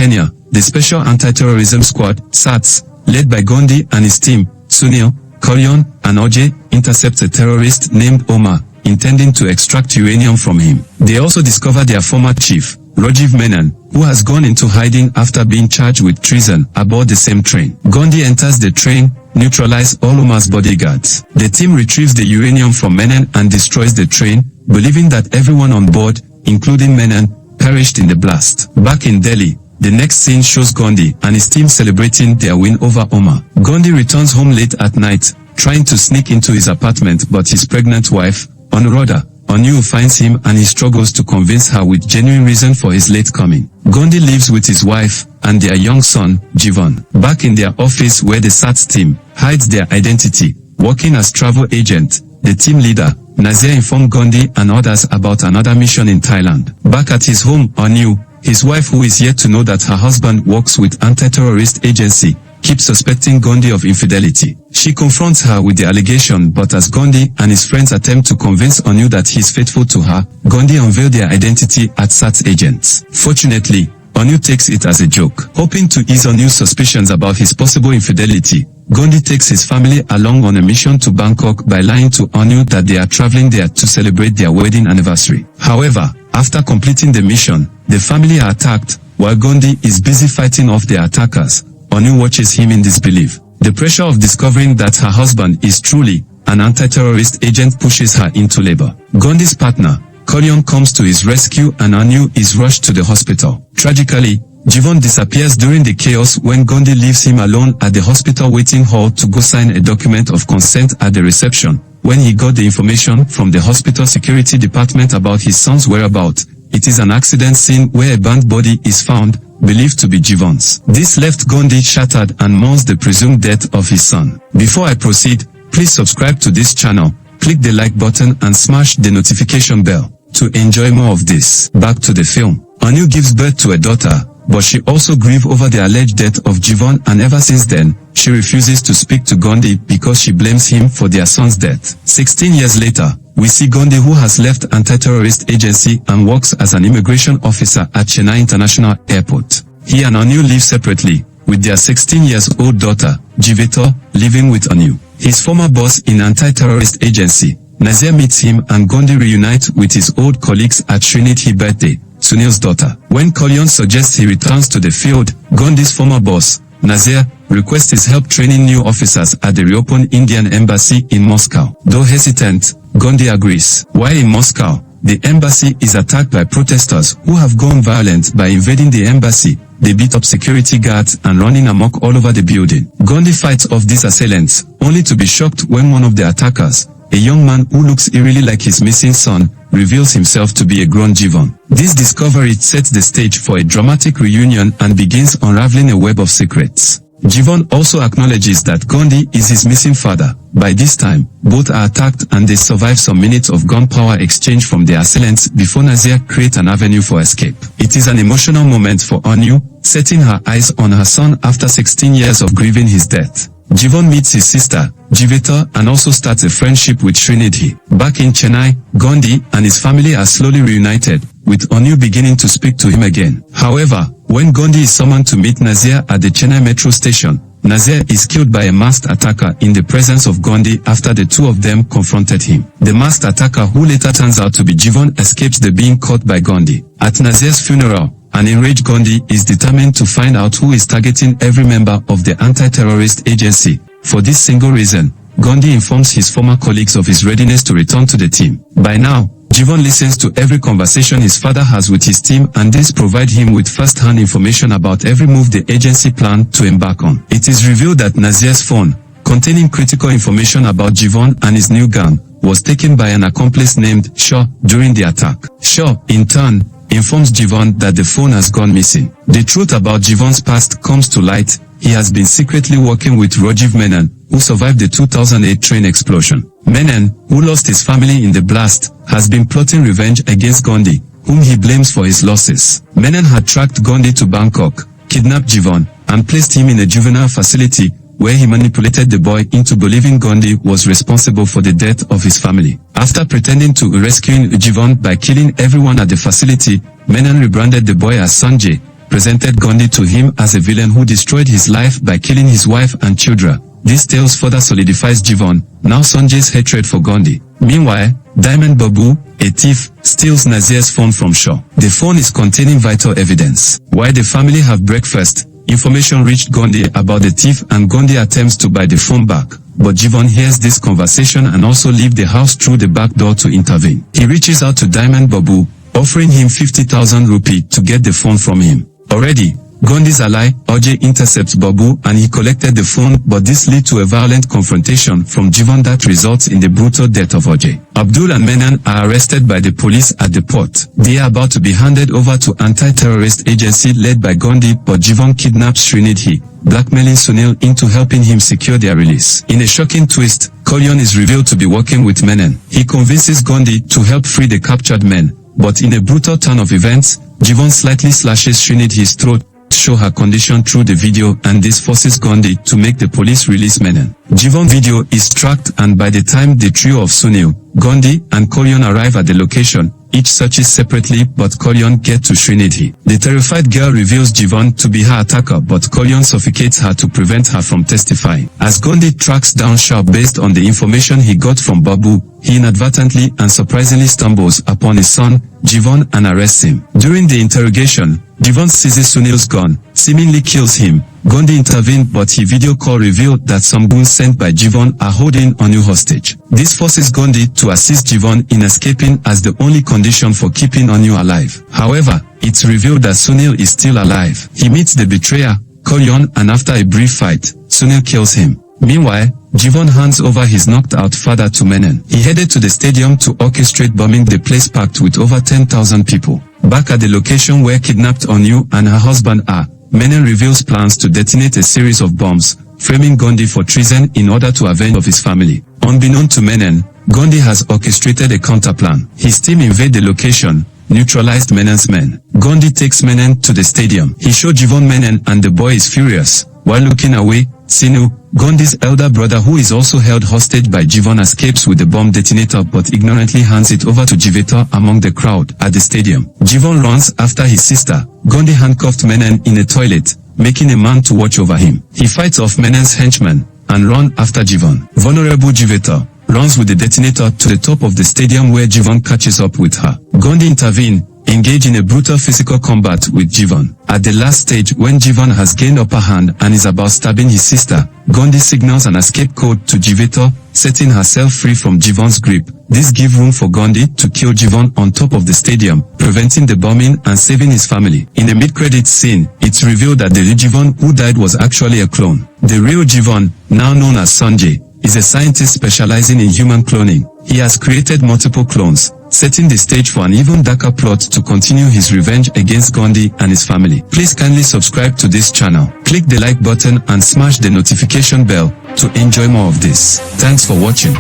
Kenya, the Special Anti-Terrorism Squad, SATS, led by Gandhi and his team, Sunil, Kalyan, and Ajay, intercepts a terrorist named Omar, intending to extract uranium from him. They also discover their former chief, Rajiv Menon, who has gone into hiding after being charged with treason aboard the same train. Gandhi enters the train, neutralizes all Omar's bodyguards. The team retrieves the uranium from Menon and destroys the train, believing that everyone on board, including Menon, perished in the blast. Back in Delhi, the next scene shows Gandhi and his team celebrating their win over Omar. Gandhi returns home late at night, trying to sneak into his apartment, but his pregnant wife, Anuradha, Anu, finds him and he struggles to convince her with genuine reason for his late coming. Gandhi lives with his wife and their young son, Jivan. Back in their office where the SATS team hides their identity, working as travel agent, the team leader, Nazir, informed Gandhi and others about another mission in Thailand. Back at his home, Anu, his wife, who is yet to know that her husband works with anti-terrorist agency, keeps suspecting Gandhi of infidelity. She confronts her with the allegation, but as Gandhi and his friends attempt to convince Anu that he is faithful to her, Gandhi unveils their identity as SATS agents. Fortunately, Anu takes it as a joke. Hoping to ease Anu's suspicions about his possible infidelity, Gandhi takes his family along on a mission to Bangkok by lying to Anu that they are traveling there to celebrate their wedding anniversary. However, after completing the mission, the family are attacked. While Gandhi is busy fighting off the attackers, Anu watches him in disbelief. The pressure of discovering that her husband is truly an anti-terrorist agent pushes her into labor. Gandhi's partner, Kalyan, comes to his rescue and Anu is rushed to the hospital. Tragically, Jivan disappears during the chaos when Gandhi leaves him alone at the hospital waiting hall to go sign a document of consent at the reception. When he got the information from the hospital security department about his son's whereabouts, it is an accident scene where a burnt body is found, believed to be Jivan's. This left Gandhi shattered and mourns the presumed death of his son. Before I proceed, please subscribe to this channel, click the like button and smash the notification bell to enjoy more of this. Back to the film. Anu gives birth to a daughter, but she also grieves over the alleged death of Jivan, and ever since then, she refuses to speak to Gandhi because she blames him for their son's death. 16 years later, we see Gandhi, who has left anti-terrorist agency and works as an immigration officer at Chennai International Airport. He and Anu live separately, with their 16-year-old daughter, Jiveta, living with Anu. His former boss in anti-terrorist agency, Nazir, meets him and Gandhi reunites with his old colleagues at Srinidhi's birthday, Sunil's daughter. When Kalyan suggests he returns to the field, Gandhi's former boss, Nazir, requests his help training new officers at the reopened Indian embassy in Moscow. Though hesitant, Gandhi agrees. While in Moscow, the embassy is attacked by protesters who have gone violent by invading the embassy. They beat up security guards and running amok all over the building. Gandhi fights off these assailants, only to be shocked when one of the attackers, a young man who looks eerily like his missing son, reveals himself to be a grown Jivan. This discovery sets the stage for a dramatic reunion and begins unraveling a web of secrets. Jivan also acknowledges that Gandhi is his missing father. By this time, both are attacked and they survive some minutes of gunpowder exchange from their assailants before Nazir creates an avenue for escape. It is an emotional moment for Anu, setting her eyes on her son after 16 years of grieving his death. Jivan meets his sister, Jiveta, and also starts a friendship with Srinidhi. Back in Chennai, Gandhi and his family are slowly reunited, with Anu beginning to speak to him again. However, when Gandhi is summoned to meet Nazir at the Chennai metro station, Nazir is killed by a masked attacker in the presence of Gandhi after the two of them confronted him. The masked attacker, who later turns out to be Jivan, escapes the being caught by Gandhi. At Nazir's funeral, an enraged Gandhi is determined to find out who is targeting every member of the anti-terrorist agency. For this single reason, Gandhi informs his former colleagues of his readiness to return to the team. By now, Jivan listens to every conversation his father has with his team, and this provides him with first-hand information about every move the agency planned to embark on. It is revealed that Nazir's phone, containing critical information about Jivan and his new gang, was taken by an accomplice named Shaw during the attack. Shaw, in turn, informs Jivan that the phone has gone missing. The truth about Jivan's past comes to light. He has been secretly working with Rajiv Menon, who survived the 2008 train explosion. Menon, who lost his family in the blast, has been plotting revenge against Gandhi, whom he blames for his losses. Menon had tracked Gandhi to Bangkok, kidnapped Jivan, and placed him in a juvenile facility, where he manipulated the boy into believing Gandhi was responsible for the death of his family. After pretending to rescue Jivan by killing everyone at the facility, Menon rebranded the boy as Sanjay, presented Gandhi to him as a villain who destroyed his life by killing his wife and children. This tale further solidifies Jivan, now Sanjay's hatred for Gandhi. Meanwhile, Diamond Babu, a thief, steals Nazir's phone from Shaw. The phone is containing vital evidence. While the family have breakfast, information reached Gandhi about the thief and Gandhi attempts to buy the phone back. But Jivan hears this conversation and also leaves the house through the back door to intervene. He reaches out to Diamond Babu, offering him 50,000 rupees to get the phone from him. Already, Gandhi's ally, Ajay, intercepts Babu and he collected the phone, but this leads to a violent confrontation from Jivan that results in the brutal death of Ajay. Abdul and Menon are arrested by the police at the port. They are about to be handed over to anti-terrorist agency led by Gandhi, but Jivan kidnaps Srinidhi, blackmailing Sunil into helping him secure their release. In a shocking twist, Kalyan is revealed to be working with Menon. He convinces Gandhi to help free the captured men, but in a brutal turn of events, Jivan slightly slashes Srinidhi's throat to show her condition through the video, and this forces Gandhi to make the police release Menon. Jivan video is tracked, and by the time the trio of Sunil, Gandhi and Kalyan arrive at the location, each searches separately, but Kalyan gets to Srinidhi. The terrified girl reveals Jivan to be her attacker, but Kalyan suffocates her to prevent her from testifying. As Gandhi tracks down Shah based on the information he got from Babu, he inadvertently and surprisingly stumbles upon his son, Jivan, and arrests him. During the interrogation, Jivan seizes Sunil's gun, seemingly kills him. Gandhi intervened, but his video call revealed that some goons sent by Jivan are holding Anu hostage. This forces Gandhi to assist Jivan in escaping as the only condition for keeping Anu alive. However, it's revealed that Sunil is still alive. He meets the betrayer, Kalyan, and after a brief fight, Sunil kills him. Meanwhile, Jivan hands over his knocked-out father to Menon. He headed to the stadium to orchestrate bombing the place packed with over 10,000 people. Back at the location where kidnapped Anu and her husband are, Menon reveals plans to detonate a series of bombs, framing Gandhi for treason in order to avenge of his family. Unbeknown to Menon, Gandhi has orchestrated a counterplan. His team invade the location, neutralized Menon's men. Gandhi takes Menon to the stadium. He shows Jivan Menon and the boy is furious. While looking away, Sinu, Gandhi's elder brother who is also held hostage by Jivan, escapes with the bomb detonator but ignorantly hands it over to Jiveta among the crowd at the stadium. Jivan runs after his sister. Gandhi handcuffed Menon in a toilet, making a man to watch over him. He fights off Menon's henchmen and runs after Jivan. Vulnerable Jiveta runs with the detonator to the top of the stadium where Jivan catches up with her. Gandhi intervenes, engage in a brutal physical combat with Jivan. At the last stage, when Jivan has gained upper hand and is about stabbing his sister, Gandhi signals an escape code to Jiveta, setting herself free from Jivan's grip. This gives room for Gandhi to kill Jivan on top of the stadium, preventing the bombing and saving his family. In a mid-credits scene, it's revealed that the Jivan who died was actually a clone. The real Jivan, now known as Sanjay, is a scientist specializing in human cloning. He has created multiple clones, setting the stage for an even darker plot to continue his revenge against Gandhi and his family. Please kindly subscribe to this channel. Click the like button and smash the notification bell to enjoy more of this. Thanks for watching.